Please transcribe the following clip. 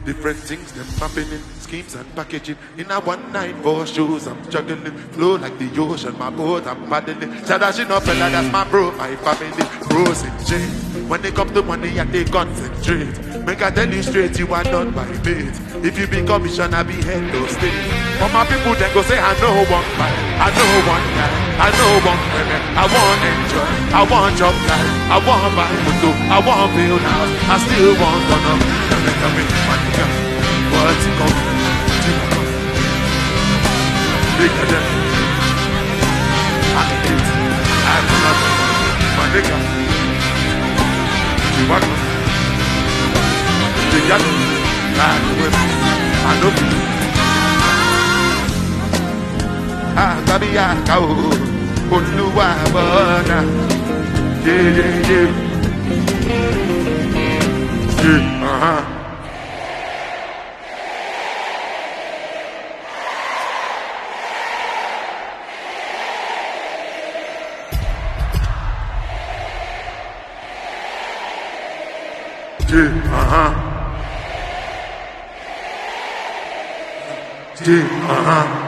Different things, them happening, schemes and packaging. In a one night, 4 shoes, I'm juggling. Flow like the ocean, my boat, I'm paddling. Shadashing up, fella, that's my bro, my family. Bros in jail. When they come to money, I they concentrate. Make I tell you straight, you are not my mate. If you be commissioner, be head of state. For my people, then go say, I know one man, I know one guy, I know one women. I want enjoy, I want job life, I want buy motor, I want build house, I still want to know. Tell me, my nigga, what's it called? Bigger than I need it, I'm not my nigga. You want me? You got me? I'm with me. I know me. Baby, I go. Oluwa Burna. Yeah, yeah, yeah. Yeah, Yeah,